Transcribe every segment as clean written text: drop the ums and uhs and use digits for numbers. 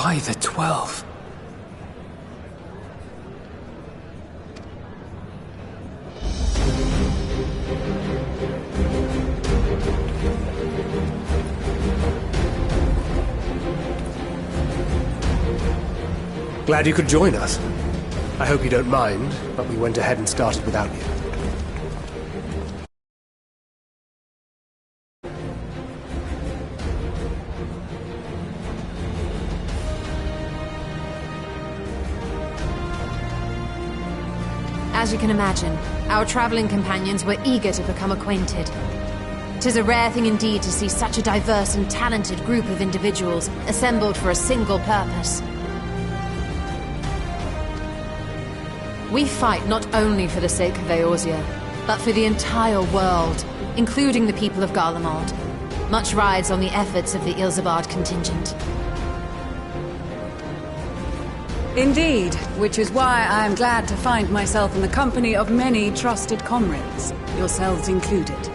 By the 12. Glad you could join us. I hope you don't mind, but we went ahead and started without you. As you can imagine, our traveling companions were eager to become acquainted. 'Tis a rare thing indeed to see such a diverse and talented group of individuals assembled for a single purpose. We fight not only for the sake of Eorzea, but for the entire world, including the people of Garlemald. Much rides on the efforts of the Ilsabard contingent. Indeed, which is why I am glad to find myself in the company of many trusted comrades, yourselves included.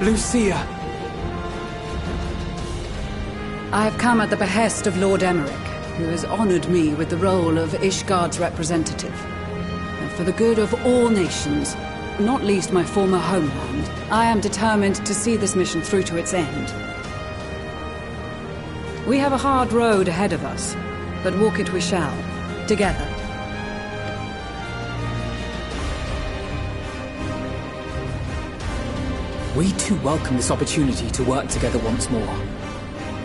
Lucia! I have come at the behest of Lord Emmerich, who has honored me with the role of Ishgard's representative. And for the good of all nations, not least my former homeland, I am determined to see this mission through to its end. We have a hard road ahead of us, but walk it we shall, together. We too welcome this opportunity to work together once more.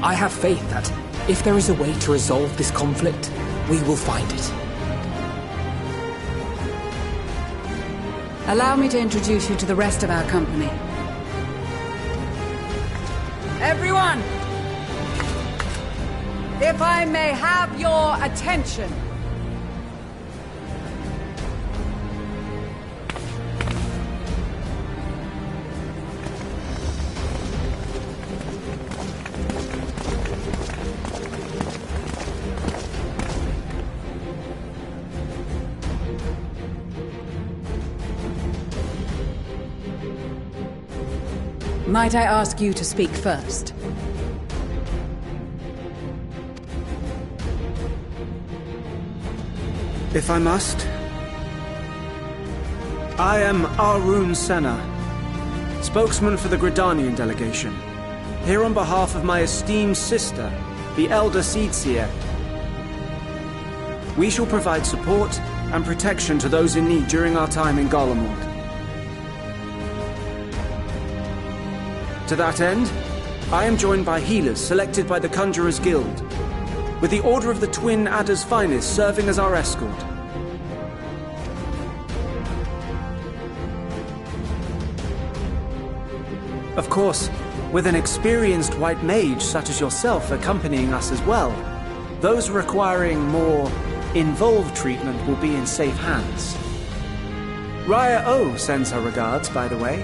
I have faith that, if there is a way to resolve this conflict, we will find it. Allow me to introduce you to the rest of our company. Everyone! If I may have your attention. Might I ask you to speak first? If I must. I am Arun Senna, spokesman for the Gridanian delegation, here on behalf of my esteemed sister, the Elder Seedseer. We shall provide support and protection to those in need during our time in Garlemald. To that end, I am joined by healers selected by the Conjurers Guild, with the Order of the Twin Adder's Finest serving as our escort. Of course, with an experienced white mage such as yourself accompanying us as well, those requiring more involved treatment will be in safe hands. Raya O sends her regards, by the way.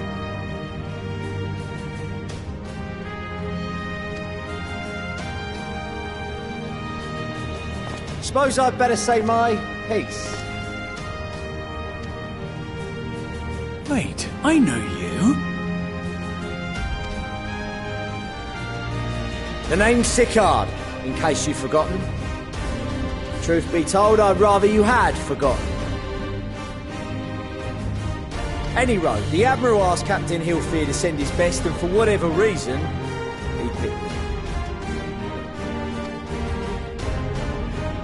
Suppose I'd better say my piece. Wait, I know you. The name's Sicard, in case you've forgotten. Truth be told, I'd rather you had forgotten. Any road, the Admiral asked Captain Hilfear to send his best, and for whatever reason, he picked me.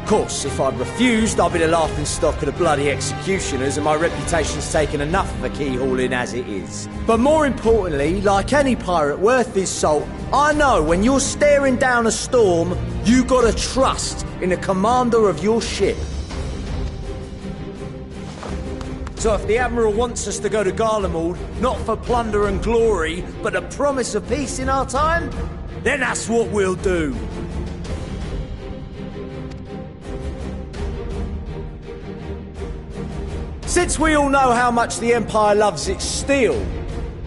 Of course, if I'd refused, I'd be the laughingstock of the bloody executioners, and my reputation's taken enough of a keyhauling as it is. But more importantly, like any pirate worth his salt, I know when you're staring down a storm, you gotta trust in the commander of your ship. So if the Admiral wants us to go to Garlemald, not for plunder and glory, but the promise of peace in our time, then that's what we'll do. Since we all know how much the Empire loves its steel,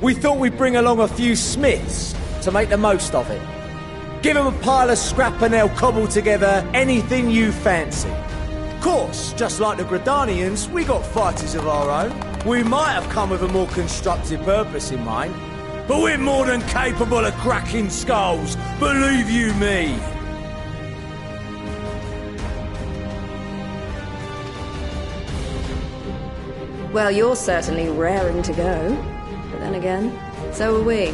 we thought we'd bring along a few smiths to make the most of it. Give them a pile of scrap and they'll cobble together anything you fancy. Of course, just like the Gridanians, we got fighters of our own. We might have come with a more constructive purpose in mind, but we're more than capable of cracking skulls, believe you me. Well, you're certainly raring to go. But then again, so are we.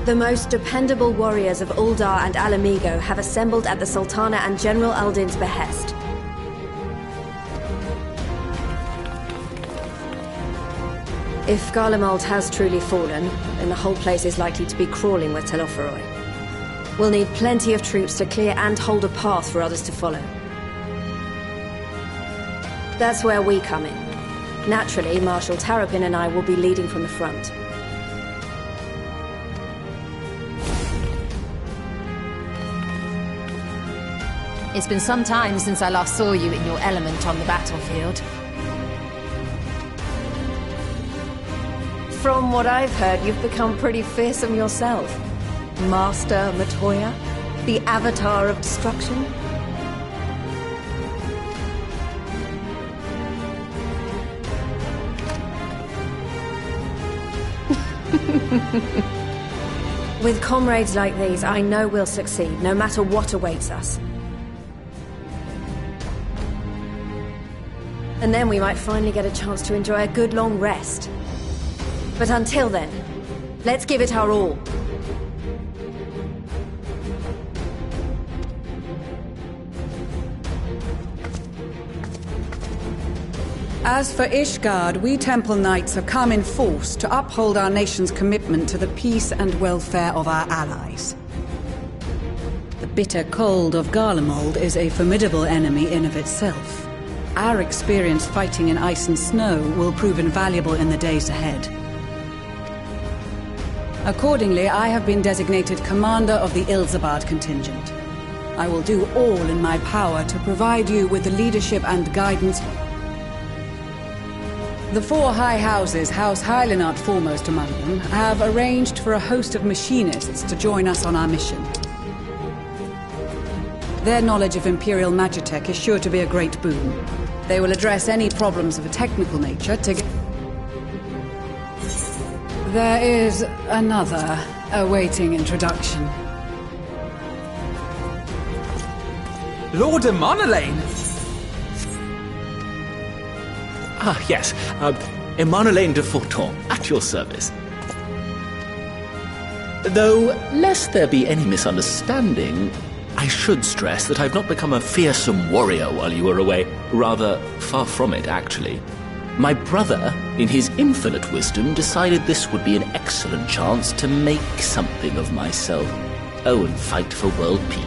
The most dependable warriors of Uldar and Alamigo have assembled at the Sultana and General Aldin's behest. If Garlemald has truly fallen, then the whole place is likely to be crawling with Telophoroi. We'll need plenty of troops to clear and hold a path for others to follow. That's where we come in. Naturally, Marshal Tarapin and I will be leading from the front. It's been some time since I last saw you in your element on the battlefield. From what I've heard, you've become pretty fearsome yourself. Master Matoya, the avatar of destruction. With comrades like these, I know we'll succeed, no matter what awaits us. And then we might finally get a chance to enjoy a good long rest. But until then, let's give it our all. As for Ishgard, we Temple Knights have come in force to uphold our nation's commitment to the peace and welfare of our allies. The bitter cold of Garlemald is a formidable enemy in of itself. Our experience fighting in ice and snow will prove invaluable in the days ahead. Accordingly, I have been designated commander of the Ilzabard contingent. I will do all in my power to provide you with the leadership and guidance. The four high houses, House Hylinart foremost among them, have arranged for a host of machinists to join us on our mission. Their knowledge of Imperial Magitech is sure to be a great boon. They will address any problems of a technical nature to get... There is another awaiting introduction. Lord Emanolain! Ah, yes. Emanolain de Forton, at your service. Though, lest there be any misunderstanding, I should stress that I've not become a fearsome warrior while you were away. Rather, far from it, actually. My brother, in his infinite wisdom, decided this would be an excellent chance to make something of myself. Oh, and fight for world peace.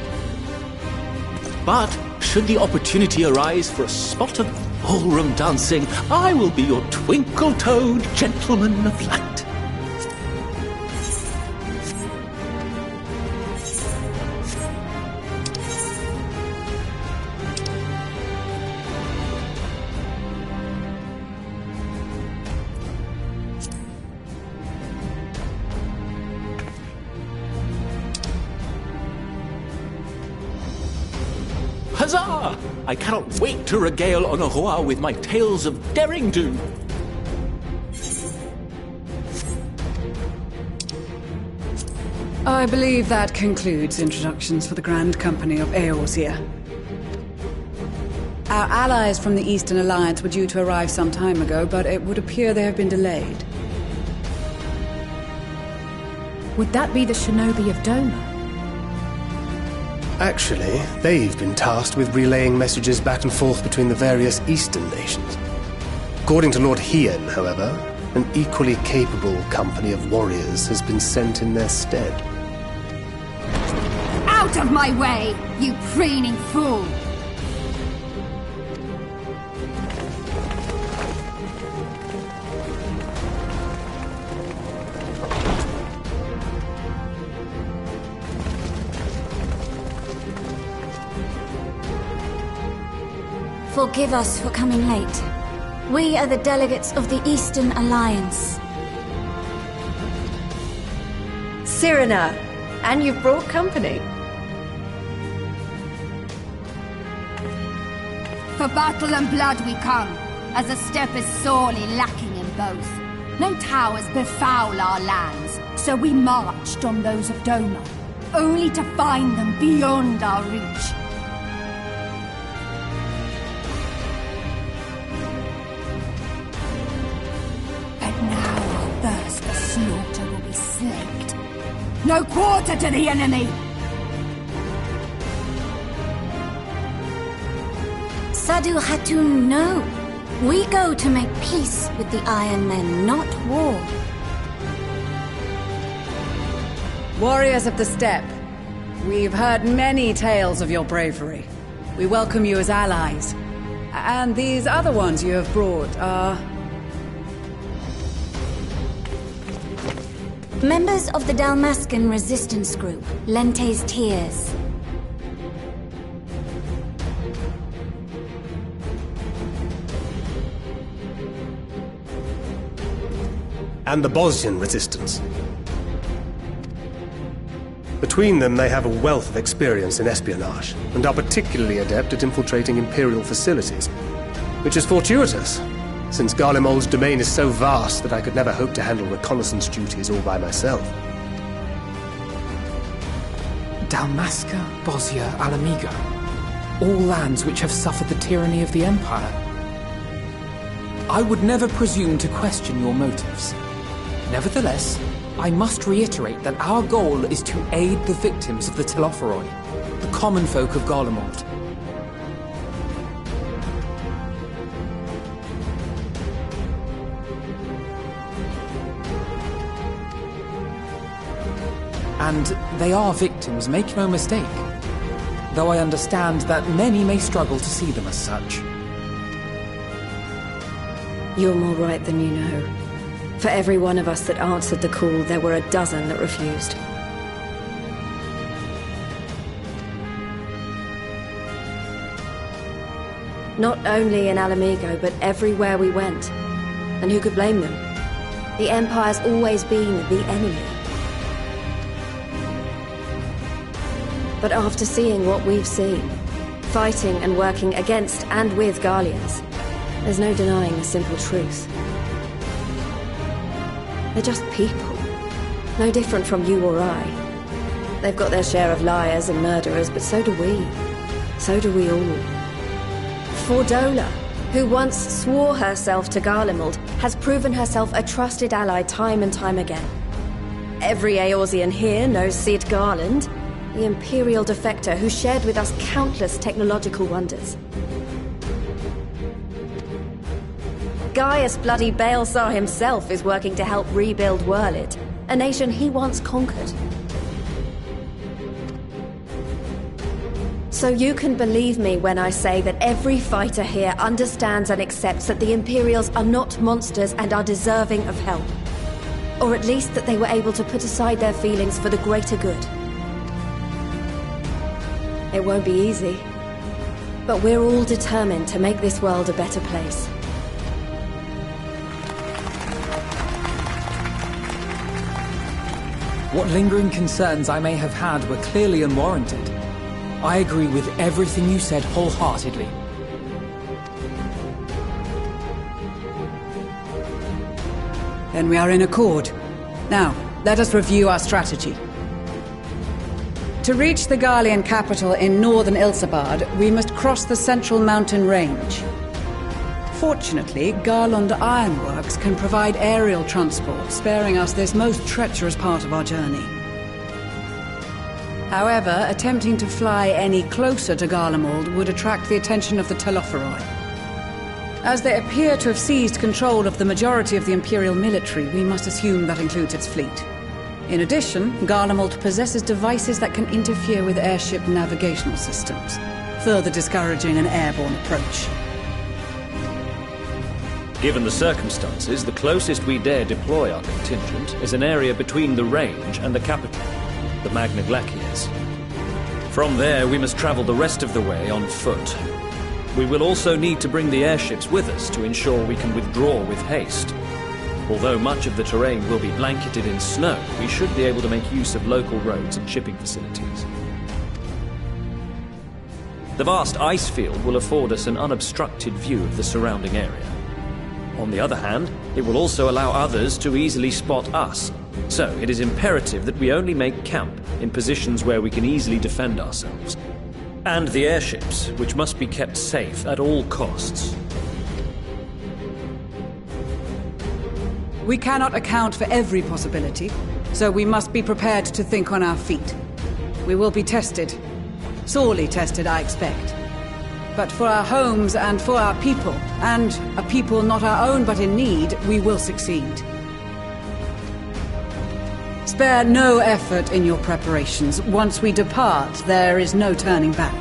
But, should the opportunity arise for a spot of ballroom dancing, I will be your twinkle-toed gentleman of light. Huzzah! I cannot wait to regale Honoroa with my tales of daring-do. I believe that concludes introductions for the Grand Company of Eorzea. Our allies from the Eastern Alliance were due to arrive some time ago, but it would appear they have been delayed. Would that be the shinobi of Doma? Actually, they've been tasked with relaying messages back and forth between the various Eastern nations. According to Lord Hien, however, an equally capable company of warriors has been sent in their stead. Out of my way, you preening fool! Forgive us for coming late. We are the delegates of the Eastern Alliance. Cyrena, and you've brought company. For battle and blood we come, as a step is sorely lacking in both. No towers befoul our lands, so we marched on those of Doma, only to find them beyond our reach. But now our thirst for slaughter will be slaked. No quarter to the enemy! Sadu Hatun, no. We go to make peace with the Iron Men, not war. Warriors of the Steppe, we've heard many tales of your bravery. We welcome you as allies. And these other ones you have brought are... Members of the Dalmascan resistance group, Lente's Tears. And the Bosnian resistance. Between them, they have a wealth of experience in espionage, and are particularly adept at infiltrating Imperial facilities, which is fortuitous, since Garlemald's domain is so vast that I could never hope to handle reconnaissance duties all by myself. Dalmasca, Bosnia, Alamigo. All lands which have suffered the tyranny of the Empire. I would never presume to question your motives. Nevertheless, I must reiterate that our goal is to aid the victims of the Telophoroi, the common folk of Garlemald. And they are victims, make no mistake. Though I understand that many may struggle to see them as such. You're more right than you know. For every one of us that answered the call, there were a dozen that refused. Not only in Alamigo, but everywhere we went. And who could blame them? The Empire's always been the enemy. But after seeing what we've seen, fighting and working against and with Garleans, there's no denying the simple truth. They're just people. No different from you or I. They've got their share of liars and murderers, but so do we. So do we all. Fordola, who once swore herself to Garlemald, has proven herself a trusted ally time and time again. Every Eorzean here knows Cid Garland, the Imperial defector who shared with us countless technological wonders. Gaius bloody Baelsar himself is working to help rebuild Wurlid, a nation he once conquered. So you can believe me when I say that every fighter here understands and accepts that the Imperials are not monsters and are deserving of help. Or at least that they were able to put aside their feelings for the greater good. It won't be easy, but we're all determined to make this world a better place. What lingering concerns I may have had were clearly unwarranted. I agree with everything you said wholeheartedly. Then we are in accord. Now, let us review our strategy. To reach the Garlean capital in northern Ilsabard, we must cross the central mountain range. Fortunately, Garlond Ironworks can provide aerial transport, sparing us this most treacherous part of our journey. However, attempting to fly any closer to Garlemald would attract the attention of the Telophoroi. As they appear to have seized control of the majority of the Imperial military, we must assume that includes its fleet. In addition, Garlemald possesses devices that can interfere with airship navigational systems, further discouraging an airborne approach. Given the circumstances, the closest we dare deploy our contingent is an area between the range and the capital, the Magna Glaciers. From there, we must travel the rest of the way on foot. We will also need to bring the airships with us to ensure we can withdraw with haste. Although much of the terrain will be blanketed in snow, we should be able to make use of local roads and shipping facilities. The vast ice field will afford us an unobstructed view of the surrounding area. On the other hand, it will also allow others to easily spot us. So it is imperative that we only make camp in positions where we can easily defend ourselves. And the airships, which must be kept safe at all costs. We cannot account for every possibility, so we must be prepared to think on our feet. We will be tested. Sorely tested, I expect. But for our homes and for our people, and a people not our own but in need, we will succeed. Spare no effort in your preparations. Once we depart, there is no turning back.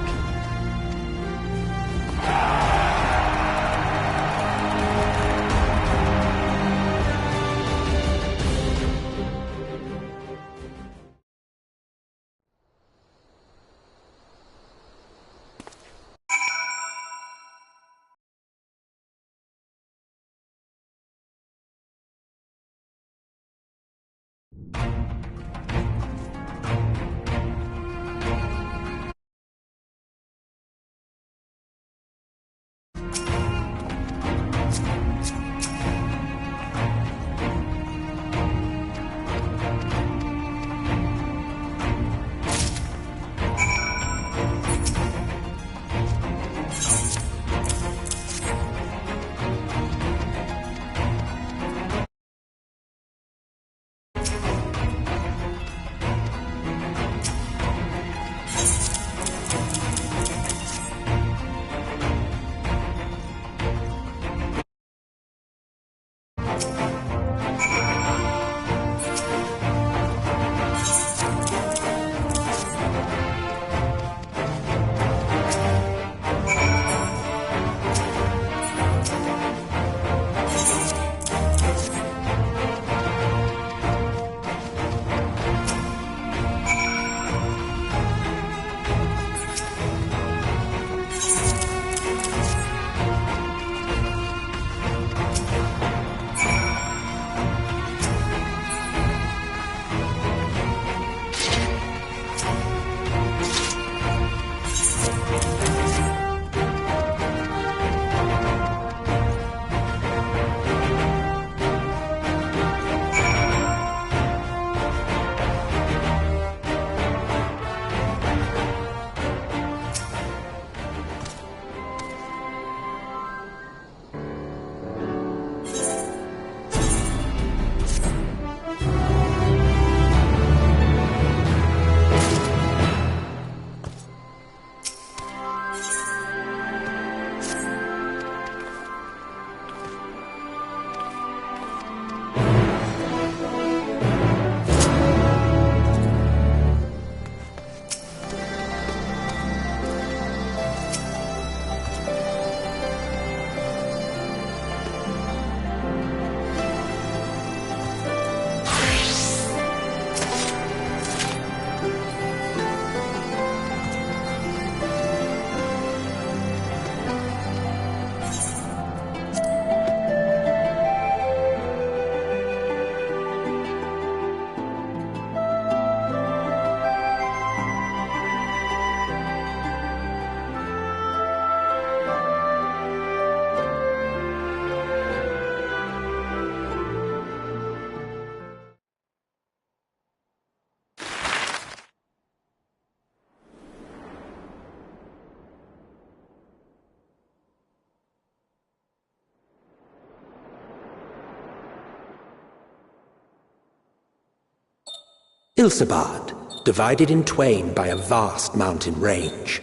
Ilsabad, divided in twain by a vast mountain range.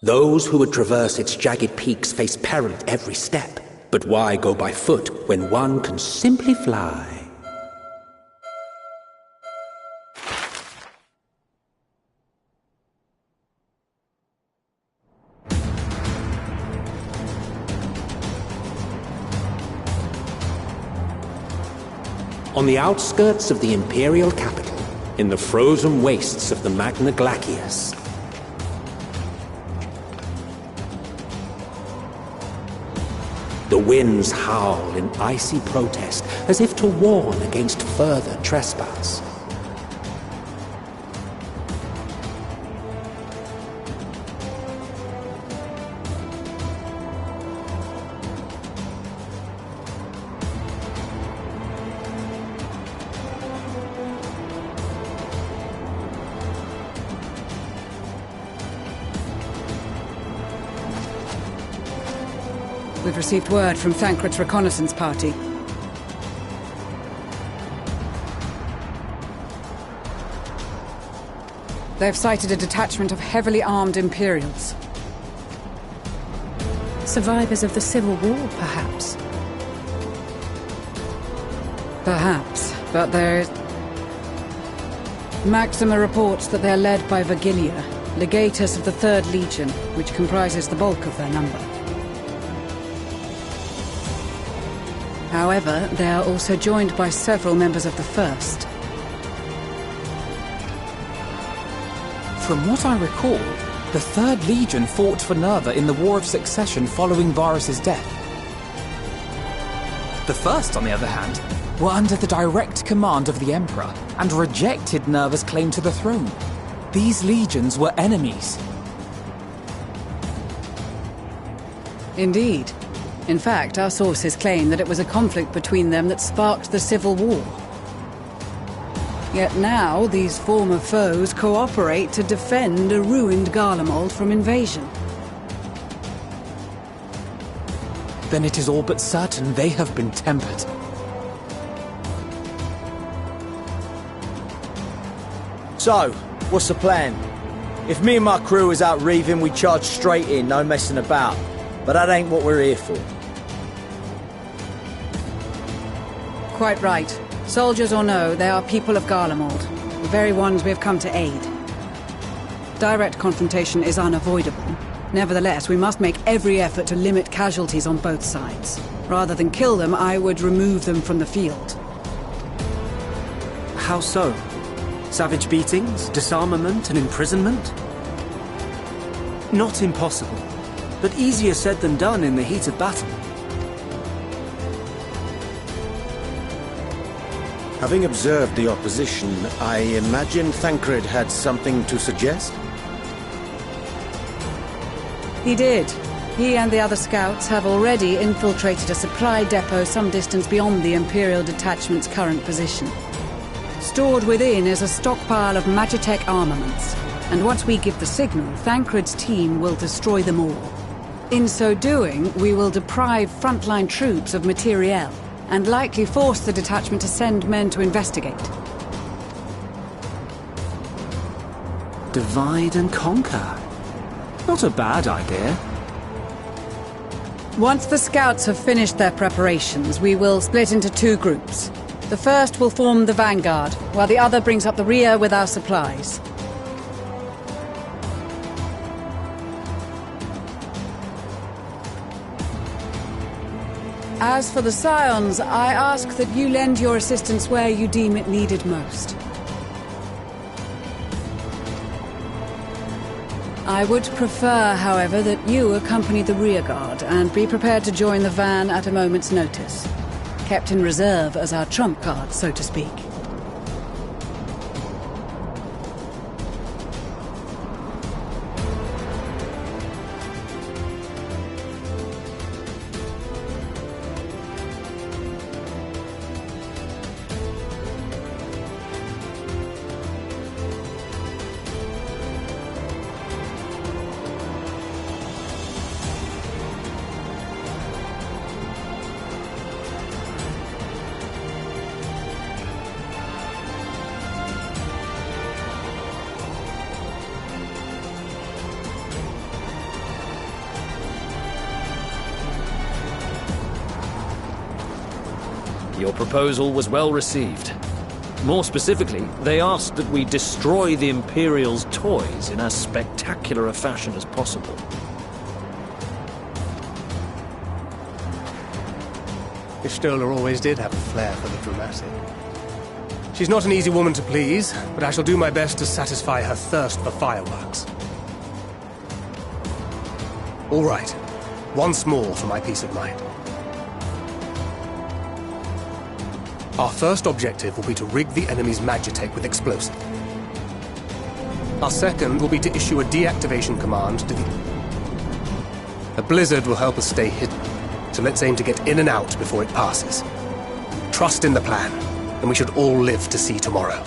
Those who would traverse its jagged peaks face peril at every step. But why go by foot when one can simply fly? On the outskirts of the imperial capital, in the frozen wastes of the Magna Glacius, the winds howl in icy protest as if to warn against further trespass. We've received word from Thancred's reconnaissance party. They've sighted a detachment of heavily armed Imperials. Survivors of the Civil War, perhaps? Perhaps, but there's... Maxima reports that they're led by Vergilia, legatus of the 3rd Legion, which comprises the bulk of their number. However, they are also joined by several members of the 1st. From what I recall, the 3rd Legion fought for Nerva in the War of Succession following Varus's death. The 1st, on the other hand, were under the direct command of the Emperor and rejected Nerva's claim to the throne. These legions were enemies. Indeed. In fact, our sources claim that it was a conflict between them that sparked the Civil War. Yet now, these former foes cooperate to defend a ruined Garlemald from invasion. Then it is all but certain they have been tempered. So, what's the plan? If me and my crew is out reaving, we charge straight in, no messing about. But that ain't what we're here for. Quite right. Soldiers or no, they are people of Garlemald, the very ones we have come to aid. Direct confrontation is unavoidable. Nevertheless, we must make every effort to limit casualties on both sides. Rather than kill them, I would remove them from the field. How so? Savage beatings, disarmament, and imprisonment? Not impossible, but easier said than done in the heat of battle. Having observed the opposition, I imagine Thancred had something to suggest? He did. He and the other scouts have already infiltrated a supply depot some distance beyond the Imperial detachment's current position. Stored within is a stockpile of Magitech armaments, and once we give the signal, Thancred's team will destroy them all. In so doing, we will deprive frontline troops of materiel, and likely force the detachment to send men to investigate. Divide and conquer. Not a bad idea. Once the scouts have finished their preparations, we will split into 2 groups. The first will form the vanguard, while the other brings up the rear with our supplies. As for the Scions, I ask that you lend your assistance where you deem it needed most. I would prefer, however, that you accompany the rearguard and be prepared to join the van at a moment's notice. Kept in reserve as our trump card, so to speak. Your proposal was well received. More specifically, they asked that we destroy the Imperial's toys in as spectacular a fashion as possible. Ishtola always did have a flair for the dramatic. She's not an easy woman to please, but I shall do my best to satisfy her thirst for fireworks. All right. Once more for my peace of mind. Our first objective will be to rig the enemy's Magitech with explosive. Our second will be to issue a deactivation command to the... A blizzard will help us stay hidden, so let's aim to get in and out before it passes. Trust in the plan, and we should all live to see tomorrow.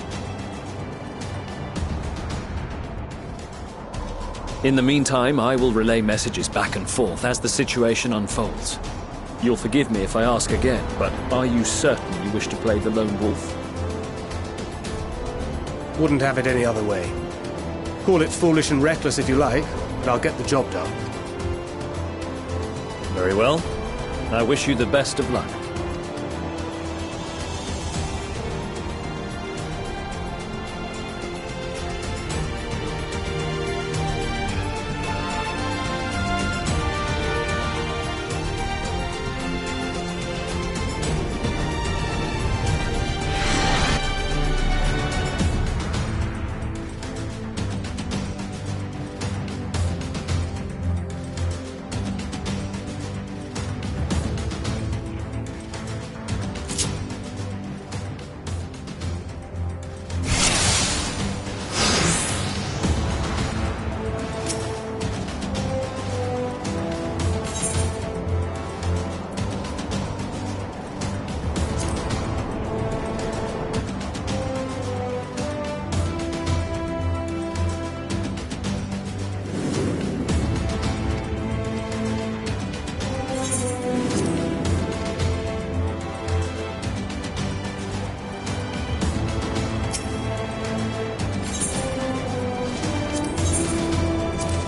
In the meantime, I will relay messages back and forth as the situation unfolds. You'll forgive me if I ask again, but are you certain you wish to play the lone wolf? Wouldn't have it any other way. Call it foolish and reckless if you like, but I'll get the job done. Very well. I wish you the best of luck.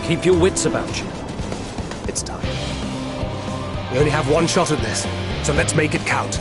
Keep your wits about you. It's time. We only have one shot at this, so let's make it count.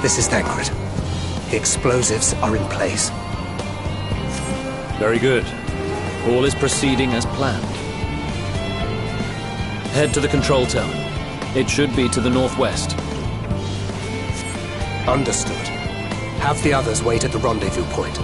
This is Thancred. The explosives are in place. Very good. All is proceeding as planned. Head to the control tower. It should be to the northwest. Understood. Have the others wait at the rendezvous point.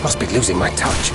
Must be losing my touch.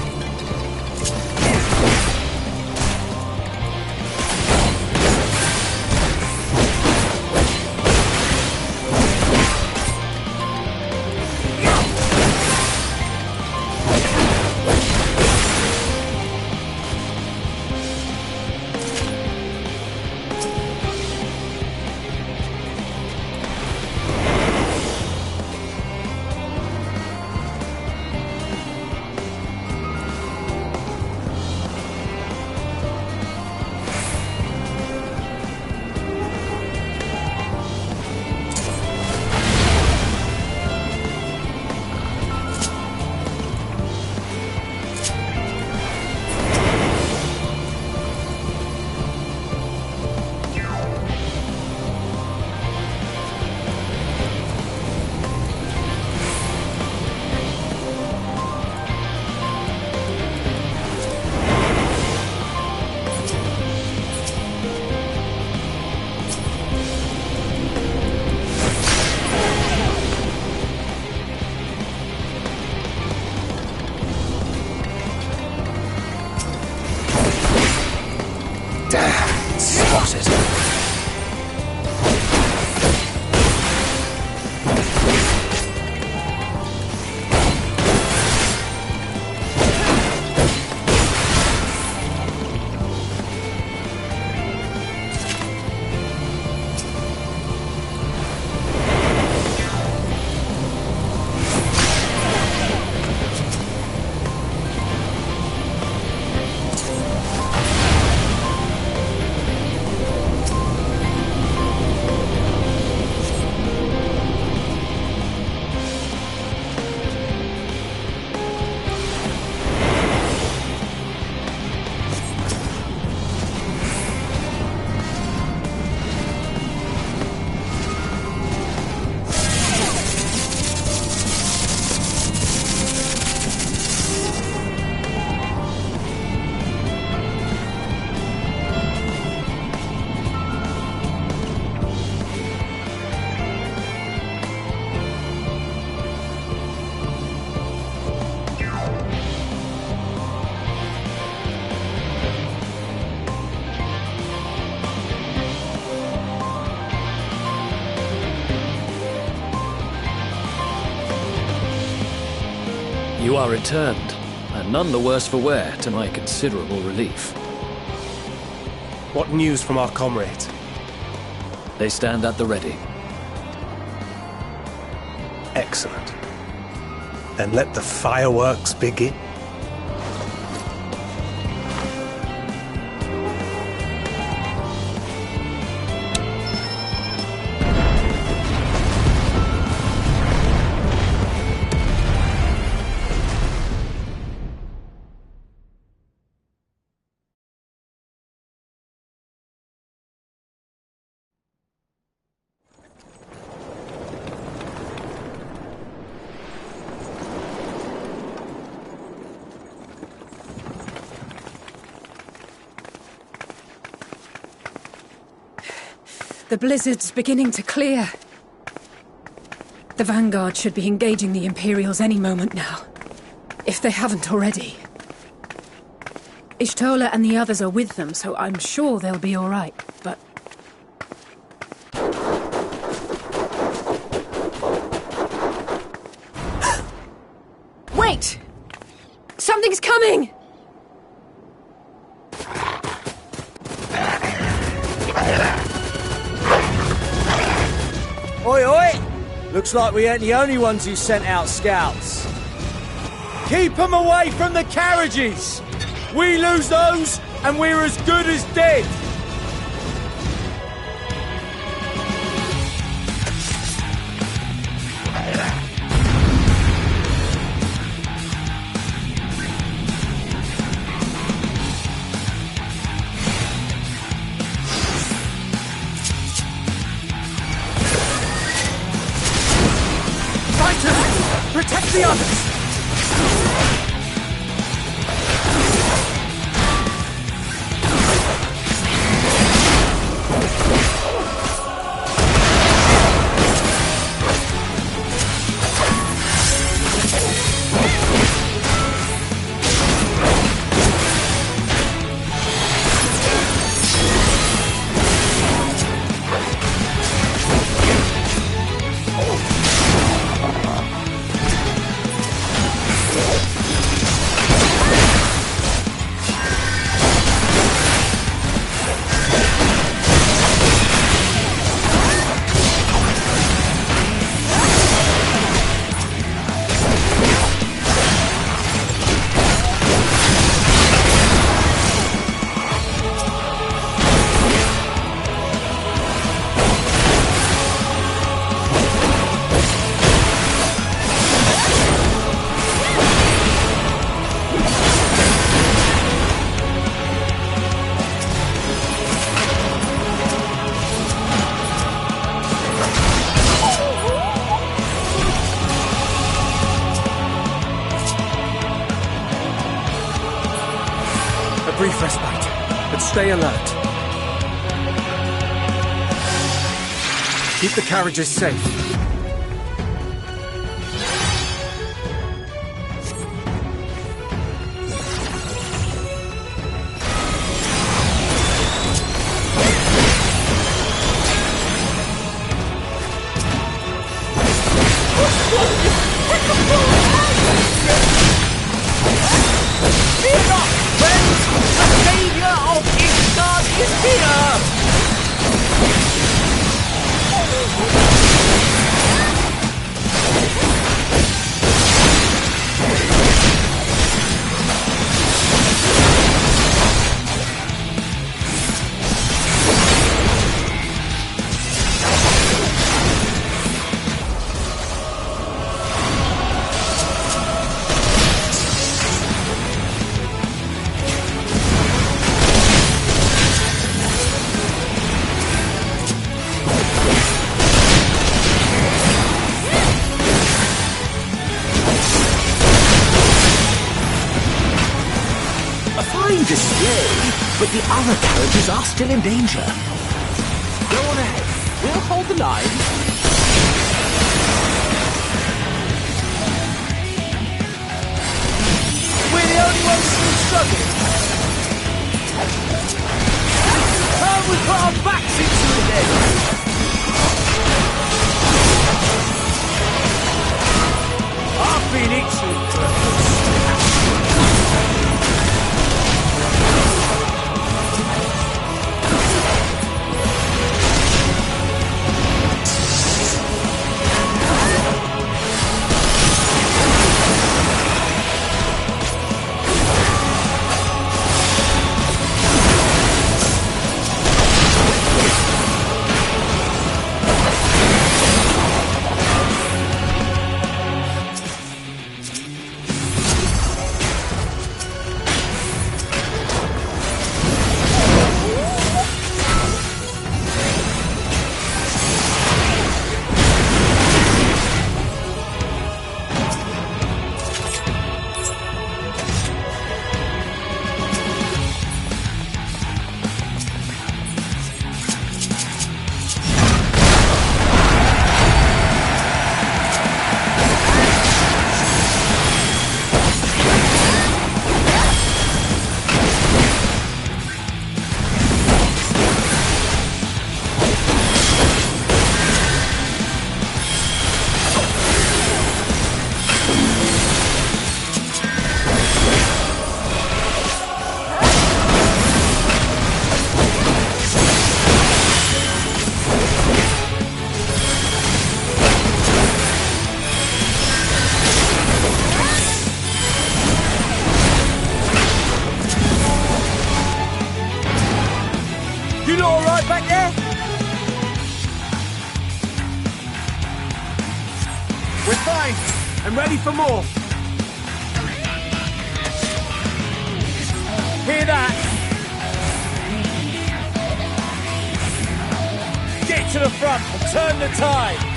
Damn, spotted. You are returned, and none the worse for wear, to my considerable relief. What news from our comrades? They stand at the ready. Excellent. Then let the fireworks begin. The blizzard's beginning to clear. The Vanguard should be engaging the Imperials any moment now, if they haven't already. Ishtola and the others are with them, so I'm sure they'll be all right, but... Wait! Something's coming! Oi, oi! Looks like we ain't the only ones who sent out scouts. Keep them away from the carriages! We lose those, and we're as good as dead! Fighters! Protect the others! Brief respite, but stay alert. Keep the carriages safe. But the other carriages are still in danger. Go on ahead. We'll hold the line. We're the only ones still struggling. Can't we put our backs into it then? I've been itching for a I'm ready for more. Hear that? Get to the front and turn the tide.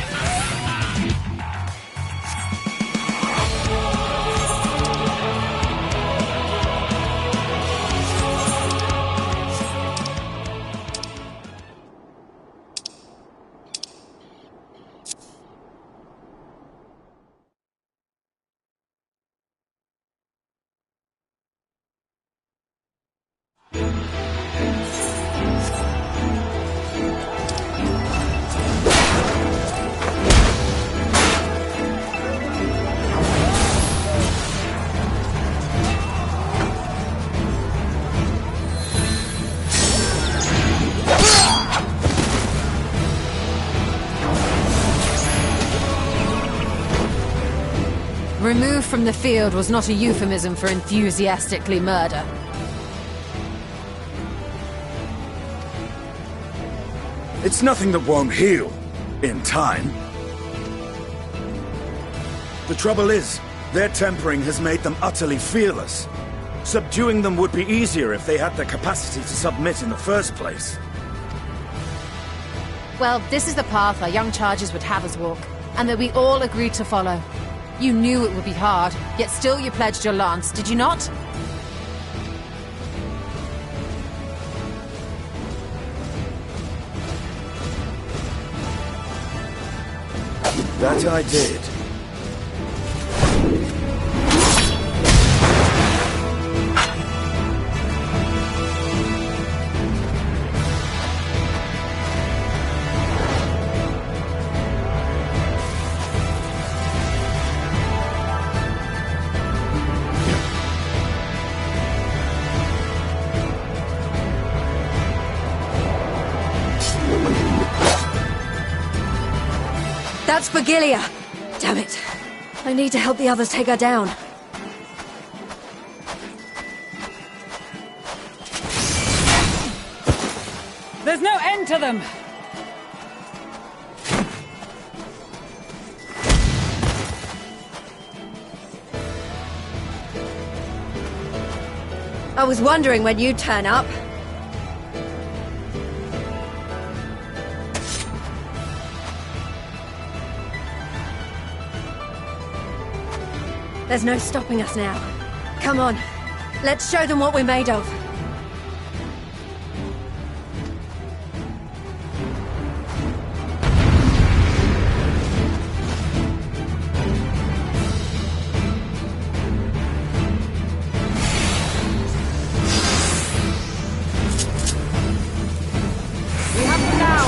Removed from the field was not a euphemism for enthusiastically murder. It's nothing that won't heal. In time. The trouble is, their tempering has made them utterly fearless. Subduing them would be easier if they had the capacity to submit in the first place. Well, this is the path our young charges would have us walk, and that we all agreed to follow. You knew it would be hard, yet still you pledged your lance, did you not? That I did. That's Virgilia! Damn it. I need to help the others take her down. There's no end to them! I was wondering when you'd turn up. There's no stopping us now. Come on, let's show them what we're made of. We have them now!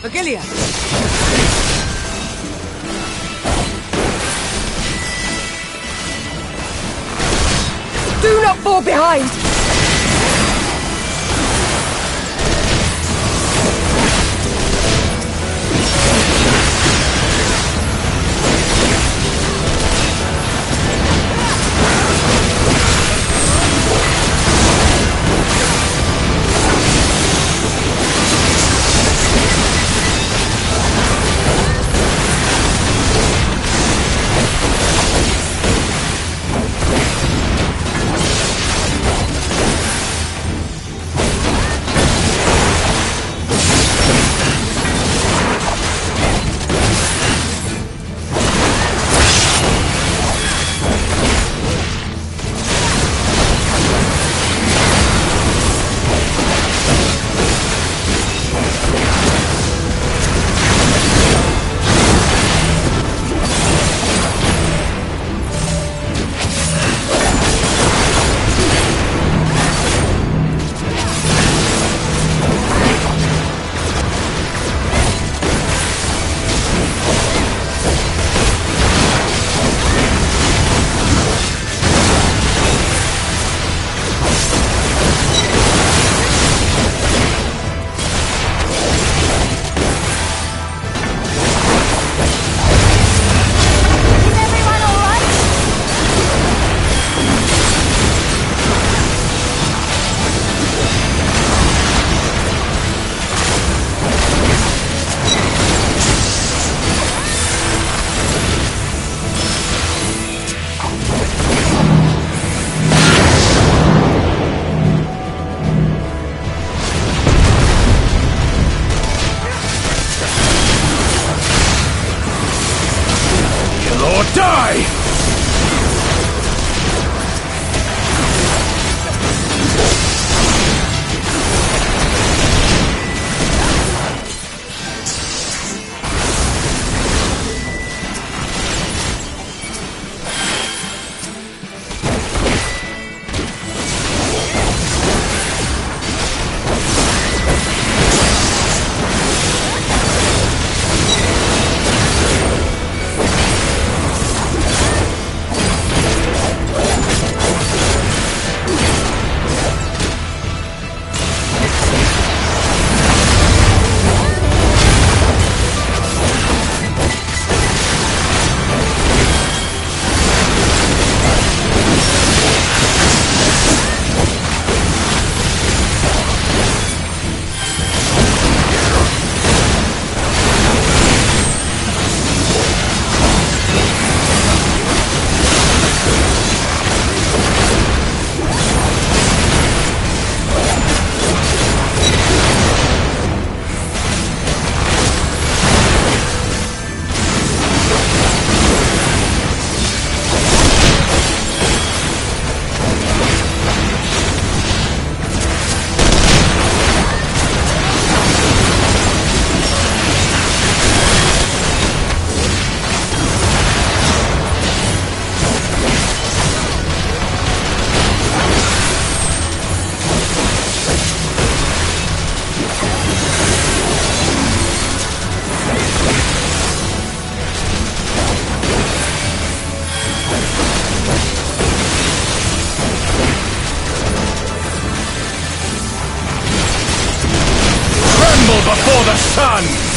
Virgilia! Do not fall behind! the sun!